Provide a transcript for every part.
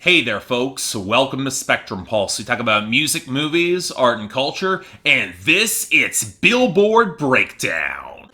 Hey there, folks. Welcome to Spectrum Pulse. We talk about music, movies, art, and culture, and it's Billboard BREAKDOWN.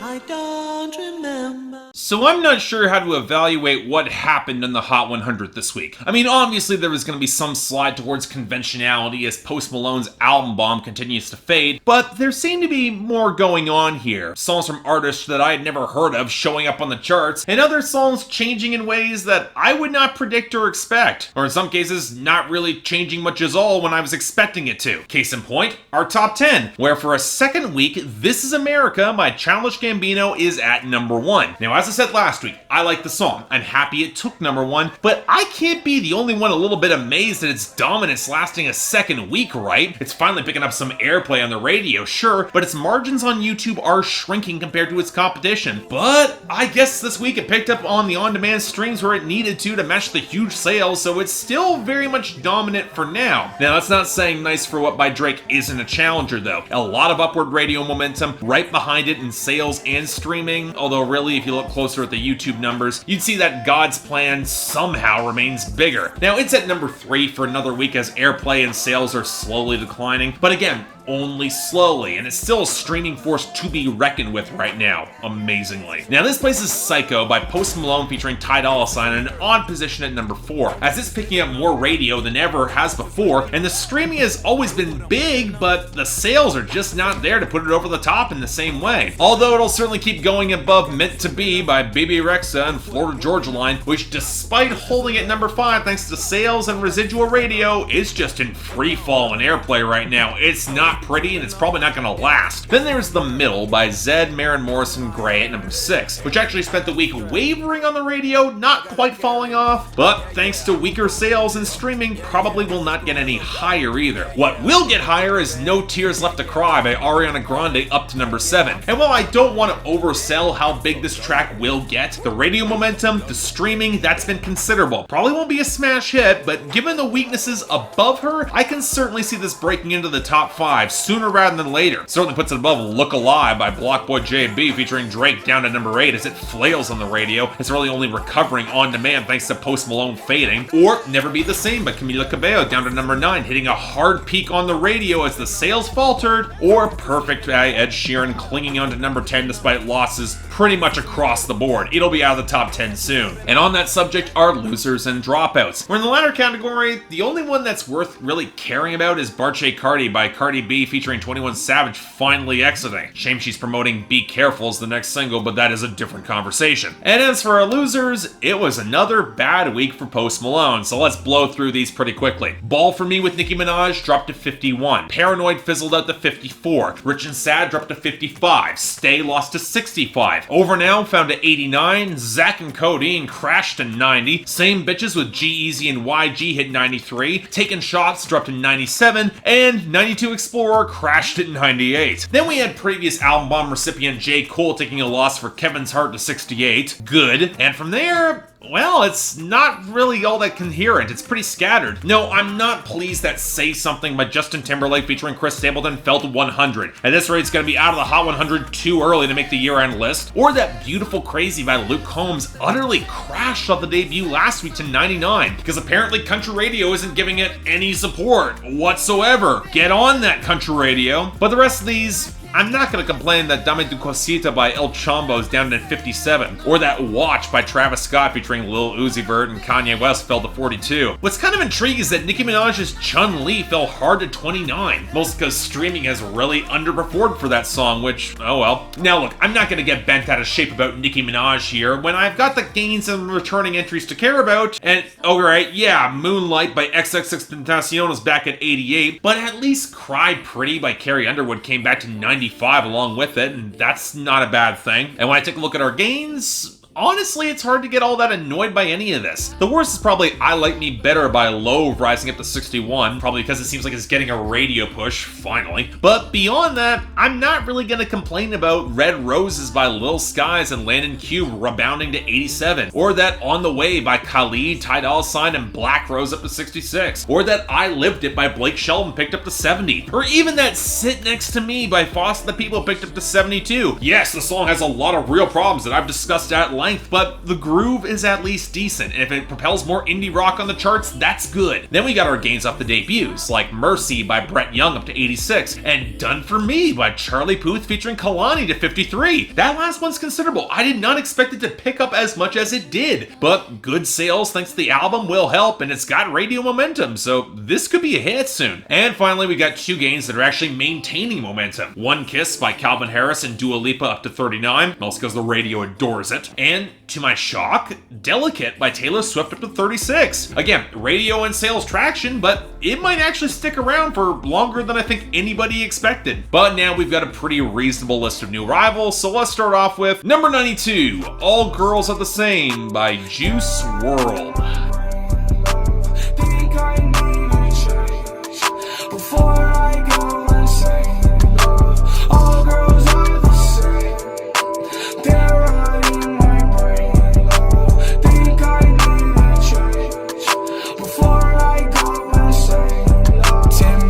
I don't remember. So I'm not sure how to evaluate what happened in the Hot 100 this week. I mean, obviously there was going to be some slide towards conventionality as Post Malone's album bomb continues to fade, but there seemed to be more going on here. Songs from artists that I had never heard of showing up on the charts, and other songs changing in ways that I would not predict or expect, or in some cases, not really changing much at all when I was expecting it to. Case in point, our top 10, where for a second week, This Is America by Childish Gambino is at number 1. Now, as I said last week, I like the song. I'm happy it took number 1, but I can't be the only one a little bit amazed at its dominance lasting a second week, right? It's finally picking up some airplay on the radio, sure, but its margins on YouTube are shrinking compared to its competition. But I guess this week it picked up on the on-demand streams where it needed to match the huge sales, so it's still very much dominant for now. Now, that's not saying Nice for What by Drake isn't a challenger, though. A lot of upward radio momentum right behind it in sales and streaming, although really, if you look closer at the YouTube numbers, you'd see that God's Plan somehow remains bigger. Now, it's at number 3 for another week as airplay and sales are slowly declining, but again, only slowly, and it's still a streaming force to be reckoned with right now, amazingly. Now, this places Psycho by Post Malone featuring Ty Dolla $ign in an odd position at number 4, as it's picking up more radio than ever has before, and the streaming has always been big, but the sales are just not there to put it over the top in the same way. Although it'll certainly keep going above Meant to Be by BB Rexa and Florida Georgia Line, which despite holding at number 5 thanks to sales and residual radio, is just in free fall in airplay right now. It's not pretty, and it's probably not going to last. Then there's The Middle by Zedd, Maren Morrison, Grey at number 6, which actually spent the week wavering on the radio, not quite falling off, but thanks to weaker sales and streaming, probably will not get any higher either. What will get higher is No Tears Left to Cry by Ariana Grande up to number 7. And while I don't want to oversell how big this track will get, the radio momentum, the streaming, that's been considerable. Probably won't be a smash hit, but given the weaknesses above her, I can certainly see this breaking into the top 5 sooner rather than later. Certainly puts it above Look Alive by Blockboy JB featuring Drake down to number 8 as it flails on the radio. It's really only recovering on demand thanks to Post Malone fading. Or Never Be the Same by Camila Cabello down to number 9, hitting a hard peak on the radio as the sales faltered. Or Perfect by Ed Sheeran clinging on to number 10 despite losses pretty much across the board. It'll be out of the top 10 soon. And on that subject are losers and dropouts. Where in the latter category, the only one that's worth really caring about is Barche Carti by Cardi B featuring 21 Savage finally exiting. Shame she's promoting Be Careful as the next single, but that is a different conversation. And as for our losers, it was another bad week for Post Malone, so let's blow through these pretty quickly. Ball for Me with Nicki Minaj dropped to 51. Paranoid fizzled out to 54. Rich and Sad dropped to 55. Stay lost to 65. Over Now found to 89. Zack and Codeine crashed to 90. Same Bitches with G-Eazy and YG hit 93. Taking Shots dropped to 97. And 92 Explorer crashed at 98. Then we had previous album bomb recipient J. Cole taking a loss for Kevin's Heart to 68. Good. And from there, well, it's not really all that coherent. It's pretty scattered. No, I'm not pleased that Say Something by Justin Timberlake featuring Chris Stapleton fell to 100. At this rate, it's going to be out of the Hot 100 too early to make the year-end list. Or that Beautiful Crazy by Luke Combs utterly crashed off the debut last week to 99 because apparently country radio isn't giving it any support whatsoever. Get on that country radio. But the rest of these, I'm not going to complain that Dame Tu Cosita by El Chombo is down to 57, or that Watch by Travis Scott featuring Lil Uzi Vert and Kanye West fell to 42. What's kind of intriguing is that Nicki Minaj's Chun-Li fell hard to 29, mostly because streaming has really underperformed for that song, which, oh well. Now look, I'm not going to get bent out of shape about Nicki Minaj here when I've got the gains and returning entries to care about, and alright, yeah, Moonlight by XXXTentacion is back at 88, but at least Cry Pretty by Carrie Underwood came back to 95 along with it, and that's not a bad thing. And when I take a look at our gains, honestly, it's hard to get all that annoyed by any of this. The worst is probably I Like Me Better by Low rising up to 61, probably because it seems like it's getting a radio push, finally. But beyond that, I'm not really gonna complain about Red Roses by Lil Skies and Landon Cube rebounding to 87, or that On the Way by Khalid, Ty Dolla $ign, and Black rose up to 66, or that I Lived It by Blake Shelton picked up to 70, or even that Sit Next to Me by Foster the People picked up to 72. Yes, the song has a lot of real problems that I've discussed at length, but the groove is at least decent, and if it propels more indie rock on the charts, that's good. Then we got our gains off the debuts, like Mercy by Brett Young up to 86, and Done For Me by Charlie Puth featuring Kalani to 53. That last one's considerable. I did not expect it to pick up as much as it did, but good sales thanks to the album will help, and it's got radio momentum, so this could be a hit soon. And finally, we got two gains that are actually maintaining momentum. One Kiss by Calvin Harris and Dua Lipa up to 39, mostly because the radio adores it. And to my shock, Delicate by Taylor Swift up to 36. Again, radio and sales traction, but it might actually stick around for longer than I think anybody expected. But now we've got a pretty reasonable list of new arrivals, so let's start off with number 92, All Girls Are the Same by Juice WRLD.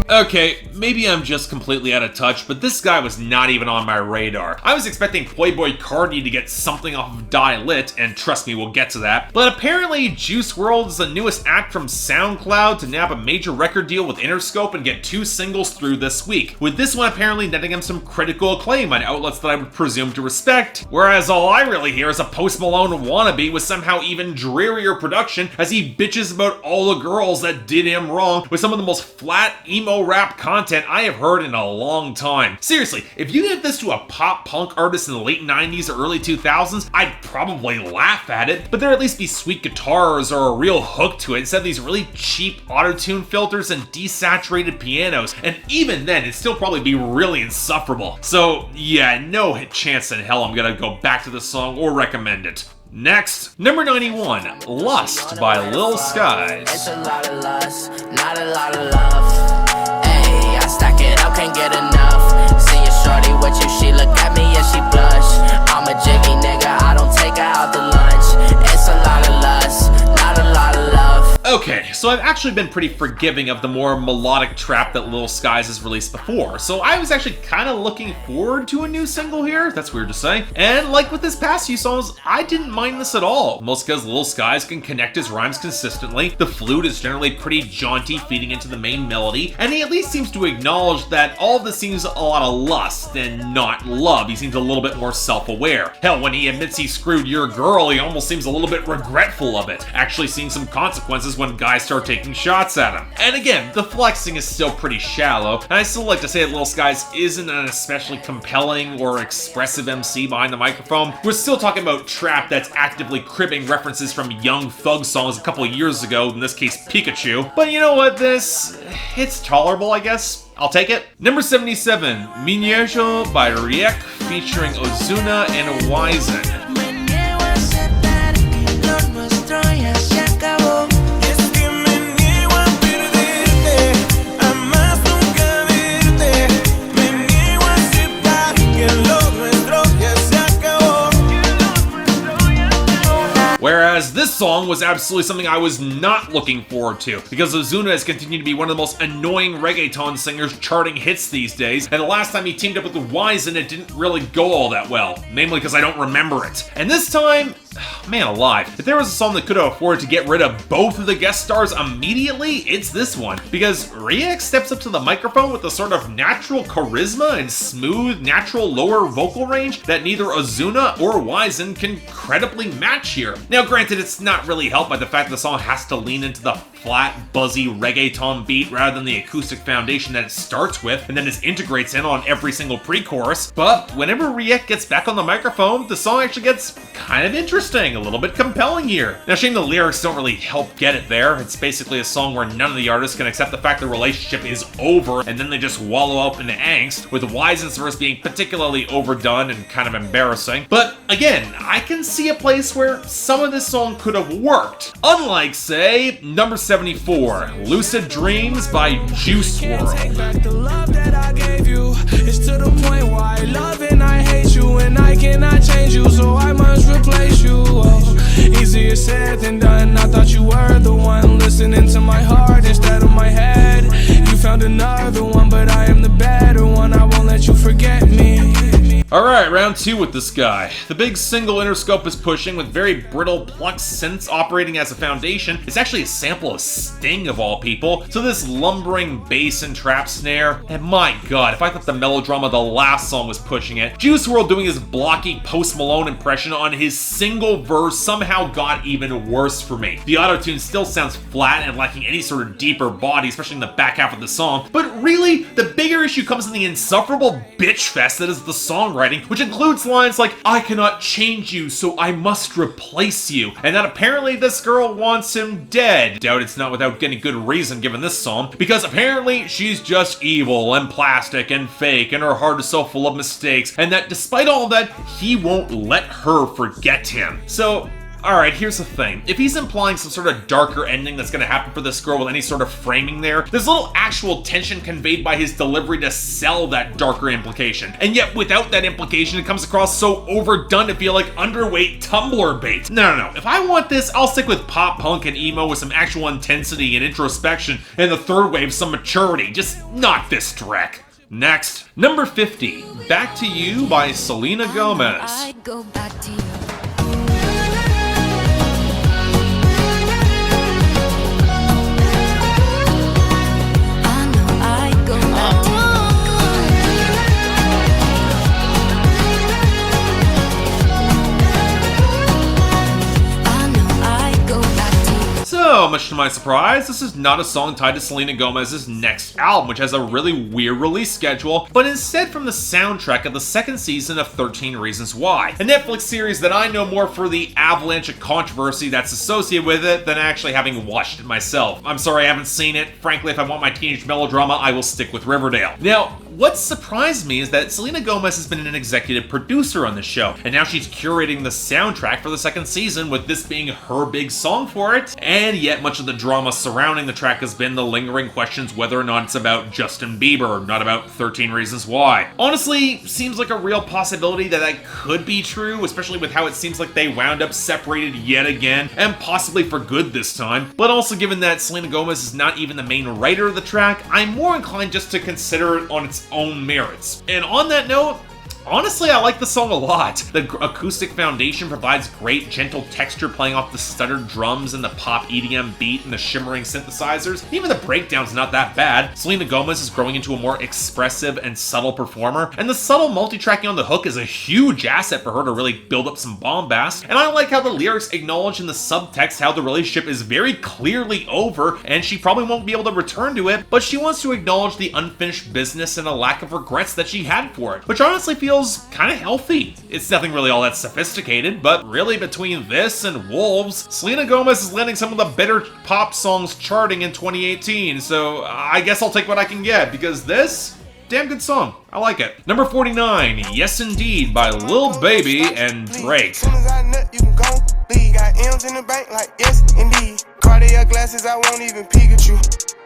Okay, maybe I'm just completely out of touch, but this guy was not even on my radar. I was expecting Playboi Carti to get something off of Die Lit, and trust me, we'll get to that. But apparently, Juice WRLD is the newest act from SoundCloud to nab a major record deal with Interscope and get 2 singles through this week, with this one apparently netting him some critical acclaim on outlets that I would presume to respect, whereas all I really hear is a Post Malone wannabe with somehow even drearier production as he bitches about all the girls that did him wrong with some of the most flat, emo rap content I have heard in a long time. Seriously, if you did this to a pop punk artist in the late 90s or early 2000s, I'd probably laugh at it, but there'd at least be sweet guitars or a real hook to it instead of these really cheap auto-tune filters and desaturated pianos, and even then it'd still probably be really insufferable. So yeah, no chance in hell I'm gonna go back to this song or recommend it. Next, number 91, Lust by Lil Skies. It's a lot of lust, not a lot of love. Hey, I stack it up, can't get enough. See a shorty with you, she look at me and she blush. I'm a jiggy nigga, I don't take her out to lunch. It's a lot of lust, not a lot of love. Okay, so I've actually been pretty forgiving of the more melodic trap that Lil Skies has released before, so I was actually kind of looking forward to a new single here. That's weird to say. And like with his past few songs, I didn't mind this at all, mostly because Lil Skies can connect his rhymes consistently, the flute is generally pretty jaunty feeding into the main melody, and he at least seems to acknowledge that all of this seems a lot of lust and not love. He seems a little bit more self-aware. Hell, when he admits he screwed your girl, he almost seems a little bit regretful of it, actually seeing some consequences when guys start taking shots at him. And again, the flexing is still pretty shallow, and I still like to say that Lil Skies isn't an especially compelling or expressive MC behind the microphone. We're still talking about trap that's actively cribbing references from Young Thug songs a couple years ago, in this case Pikachu. But you know what, it's tolerable, I guess. I'll take it. Number 77, Minnie Asha by Reik featuring Ozuna and Wisin. Whereas this song was absolutely something I was not looking forward to, because Ozuna has continued to be one of the most annoying reggaeton singers charting hits these days, and the last time he teamed up with Wisin, it didn't really go all that well, namely because I don't remember it. And this time, man alive, if there was a song that could have afforded to get rid of both of the guest stars immediately, it's this one, because Reik steps up to the microphone with a sort of natural charisma and smooth, natural lower vocal range that neither Ozuna or Wisin can credibly match here. Now granted, it's not really helped by the fact the song has to lean into the flat, buzzy reggaeton beat rather than the acoustic foundation that it starts with and then just integrates in on every single pre-chorus, but whenever Reik gets back on the microphone, the song actually gets kind of interesting, a little bit compelling here. Now, shame the lyrics don't really help get it there. It's basically a song where none of the artists can accept the fact the relationship is over, and then they just wallow up in angst, with Wisin's verse being particularly overdone and kind of embarrassing. But again, I can see a place where some of this song could have worked. Unlike, say, number 74, Lucid Dreams by Juice WRLD. Take back the love that I gave you. It's to the point where I love and I hate you, and I cannot change you, so I must replace you. Oh, easier said than done. I thought you were the one listening to my heart instead of my head. You found another one, but I am the better one. I won't let you forget me. Alright, round 2 with this guy. The big single Interscope is pushing with very brittle plucked synths operating as a foundation. It's actually a sample of Sting of all people. So this lumbering bass and trap snare, and my god, if I thought the melodrama of the last song was pushing it, Juice WRLD doing his blocky Post Malone impression on his single verse somehow got even worse for me. The autotune still sounds flat and lacking any sort of deeper body, especially in the back half of the song. But really, the bigger issue comes in the insufferable bitch fest that is the songwriting, which includes lines like, "I cannot change you, so I must replace you," and that apparently this girl wants him dead. Doubt it's not without getting good reason given this song, because apparently she's just evil and plastic and fake, and her heart is so full of mistakes, and that despite all that, he won't let her forget him. So, alright, here's the thing. If he's implying some sort of darker ending that's gonna happen for this girl with any sort of framing there, there's little actual tension conveyed by his delivery to sell that darker implication. And yet, without that implication, it comes across so overdone to feel like underweight Tumblr bait. No. If I want this, I'll stick with pop punk and emo with some actual intensity and introspection, and the third wave some maturity. Just not this dreck. Next, number 50, Back to You by Selena Gomez. I'd go back to you. So, much to my surprise, this is not a song tied to Selena Gomez's next album, which has a really weird release schedule, but instead from the soundtrack of the second season of 13 Reasons Why, a Netflix series that I know more for the avalanche of controversy that's associated with it than actually having watched it myself. I'm sorry I haven't seen it. Frankly, if I want my teenage melodrama, I will stick with Riverdale. Now, what surprised me is that Selena Gomez has been an executive producer on the show, and now she's curating the soundtrack for the second season, with this being her big song for it, and yet much of the drama surrounding the track has been the lingering questions whether or not it's about Justin Bieber, not about 13 Reasons Why. Honestly, seems like a real possibility that that could be true, especially with how it seems like they wound up separated yet again, and possibly for good this time. But also given that Selena Gomez is not even the main writer of the track, I'm more inclined just to consider it on its own merits. And on that note, honestly, I like the song a lot. The acoustic foundation provides great, gentle texture playing off the stuttered drums and the pop EDM beat and the shimmering synthesizers. Even the breakdown's not that bad. Selena Gomez is growing into a more expressive and subtle performer, and the subtle multi-tracking on the hook is a huge asset for her to really build up some bombast. And I like how the lyrics acknowledge in the subtext how the relationship is very clearly over, and she probably won't be able to return to it, but she wants to acknowledge the unfinished business and a lack of regrets that she had for it, which honestly feels kind of healthy. It's nothing really all that sophisticated, but really between this and Wolves, Selena Gomez is landing some of the better pop songs charting in 2018, so I guess I'll take what I can get, because this, damn good song. I like it. Number 49, Yes Indeed by Lil Baby and Reik. Got M's in the bank like yes indeed. Cartier glasses, I won't even peek at you.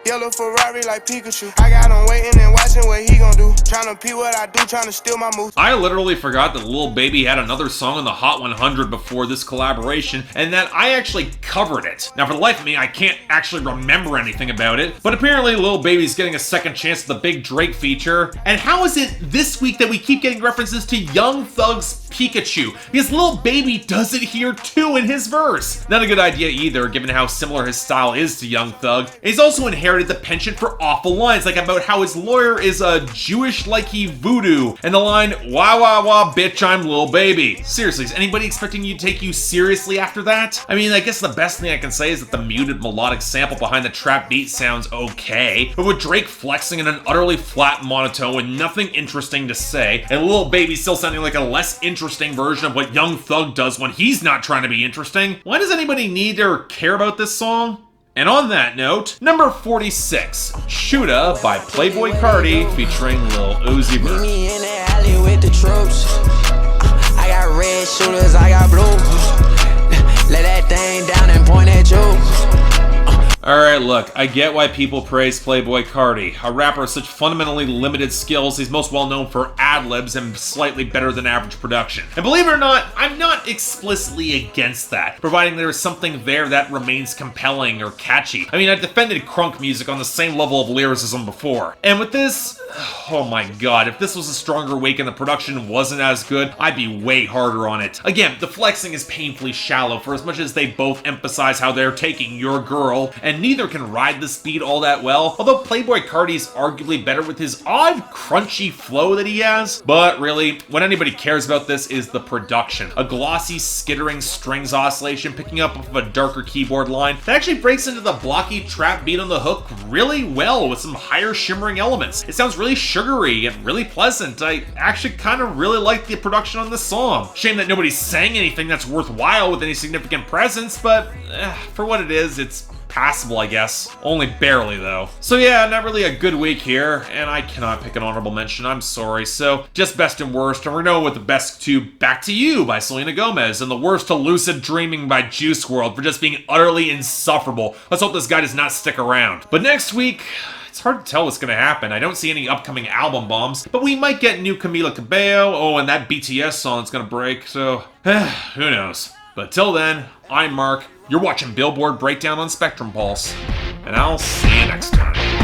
Yellow Ferrari like Pikachu. I got him waiting and watching what he gon' do. Tryna pee what I do, tryna steal my moves. I literally forgot that Lil Baby had another song on the Hot 100 before this collaboration, and that I actually covered it. Now, for the life of me, I can't actually remember anything about it, but apparently Lil Baby's getting a second chance at the big Drake feature. And how is it this week that we keep getting references to Young Thug's Pikachu? Because Lil Baby does it here too in his verse. Not a good idea either, given how similar his style is to Young Thug. And he's also inherently inherited the penchant for awful lines, like about how his lawyer is a Jewish like he voodoo, and the line, wah wah wah bitch I'm Lil Baby. Seriously, is anybody expecting you to take you seriously after that? I mean, I guess the best thing I can say is that the muted melodic sample behind the trap beat sounds okay, but with Drake flexing in an utterly flat monotone with nothing interesting to say, and Lil Baby still sounding like a less interesting version of what Young Thug does when he's not trying to be interesting, why does anybody need or care about this song? And on that note, number 46, Shoota by Playboi Carti featuring Lil Uzi Vert. Meet me in the alley with the troops. I got red shooters, I got blue. Lay that thing down and point at you. Alright, look, I get why people praise Playboi Carti, a rapper with such fundamentally limited skills. He's most well known for ad-libs and slightly better than average production. And believe it or not, I'm not explicitly against that, providing there is something there that remains compelling or catchy. I mean, I've defended crunk music on the same level of lyricism before. And with this, oh my god, if this was a stronger week and the production wasn't as good, I'd be way harder on it. Again, the flexing is painfully shallow for as much as they both emphasize how they're taking your girl, and neither can ride the speed all that well, although Playboi Carti's arguably better with his odd, crunchy flow that he has. But really, what anybody cares about this is the production. A glossy, skittering strings oscillation picking up off of a darker keyboard line that actually breaks into the blocky trap beat on the hook really well with some higher shimmering elements. It sounds really sugary and really pleasant. I actually kind of really like the production on this song. Shame that nobody sang anything that's worthwhile with any significant presence, but for what it is, it's passable, I guess. Only barely, though. So yeah, not really a good week here, and I cannot pick an honorable mention, I'm sorry. So, just best and worst, and we're going with the best to Back to You by Selena Gomez, and the worst to Lucid Dreaming by Juice WRLD for just being utterly insufferable. Let's hope this guy does not stick around. But next week, it's hard to tell what's going to happen. I don't see any upcoming album bombs, but we might get new Camila Cabello, oh, and that BTS song's going to break, so who knows. But till then, I'm Mark. You're watching Billboard Breakdown on Spectrum Pulse, and I'll see you next time.